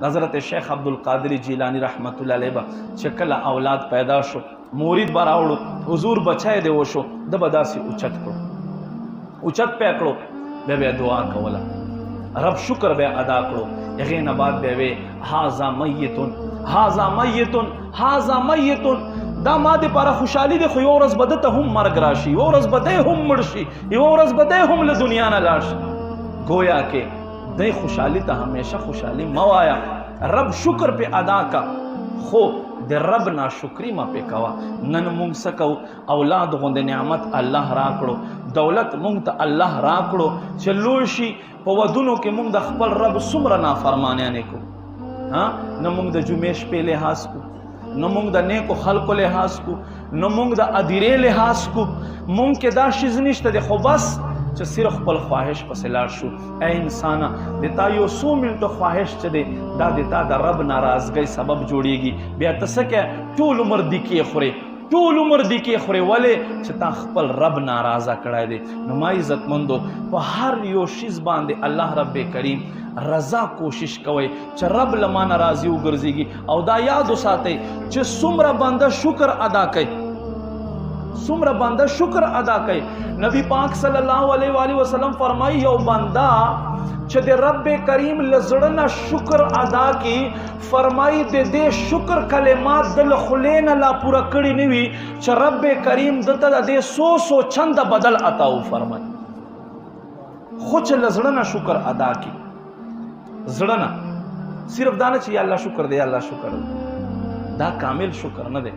حضرت شیخ عبدالقادر جیلانی رحمت الله علیه چې کله اولاد پیدا شو مورید به راوړو حضور بچای دی وشو د به داسې اوچت کړو اوچت پې کړو بیا به دعا کوله رب شکر به ادا کړو هغې نه بعد بیا وې هذا میتون هذا میتون هذا میتون دا ما دپاره خوشحالي دی خو یوه ورځ به ده ته هم مرګ راشي یوه ورځ به دی هم مړ شي یوه ورځ به دی هم له دنیا نه لاړ شي گویا کې دی خوشحالي ته همیشه خوشحالي مه وایه رب شکر پې ادا کا خو د رب ناشکري مه پې کوه نن مونږ څه کوو اولاد غوندې نعمت الله راکړو دولت مونږ ته الله راکړو چې لوی شي په ودونو کې مونږ د خپل رب څومره نافرمانیانې کوو نه مونږ د جمعې شپې لحاظ کوو نه مونږ د نیکو خلکو لحاظ کو نه مونږ د ادیرې لحاظ کو مونږ کې دا شیز نشته دی خو بس چې صرف خپل خواهش پسې لاړ شو ای انسانه د تا یو څو منټو خواهش چې دی دا د تا د رب ناراضګۍ سبب جوړیږي بیا ته څه کوې ټول عمر دیکې خورې ټول عمر دیکې خورې ولې چې تا خپل رب ناراضه کړی دی نو ما عزتمندو په هر یو شیز باندې الله رب کریم رضا کوشش کوئ چې رب له ما نه راضي وګرځېږي او دا یاد وساتئ چې څومره بنده شکر ادا کوي څومره بنده شکر ادا کوي نبی پاک صلی الله علیه و آله وسلم فرمایي یو بنده چې د رب کریم له زړه نه شکر ادا کی فرمایي د دې شکر کلمات د له خولې نه لا پوره کړي نه وي چې رب کریم دته د دې سو چنده بدل عطا فرمایي خو چې له زړه نه شکر ادا کی زړه نه صرف دا نه چې یا الله شکر دی یا الله شکر دی دا کامل شکر نه دی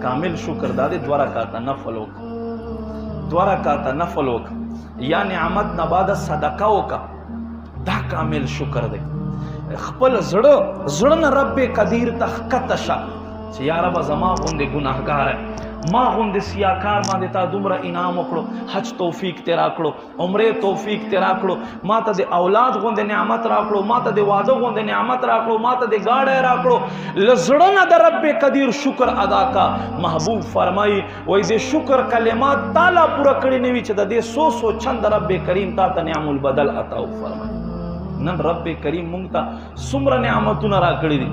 کامل شکر دا دی 2 رکعاته نفل وکړه 2 رکعاته نفل وکړه یا نعمت نه بعد صدقه وکړه دا کامل شکر دی خپل زړه نه رب قدیر ته ښکته شه چې یا ربه زما غوندې ګناهګار ما غوندې سیاکار باندې تا دومره انعام وکړو حج توفیق ته راکړو عمرې توفیق ته راکړو ما ته د اولاد غوندې نعمت راکړو ما ته د واده غوندې نعمت راکړو ما ته د ګاډی راکړو له زړه نه د رب قدیر شکر ادا کا محبوب فرمایي وایي د شکر کلمات تا لا پوره کړي نه وي چې د دې سو چند رب کریم تا ته نعم البدل عطا فرمایي نن رب کریم مونږ ته څومره نعمتونه راکړي دي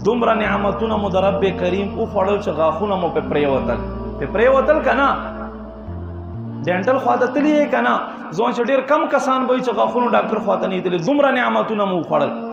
دومره نعمتونه مو د رب کریم وخوړل چې غاښونه مو پې پرېوتل که نه ډینټل خوا ته تلي یې که نه ځوان چې ډېر کم کسان به وي چې غاښونو ډاکټر خوا ته نه یې تللي دومره نعمتونه مو وخوړل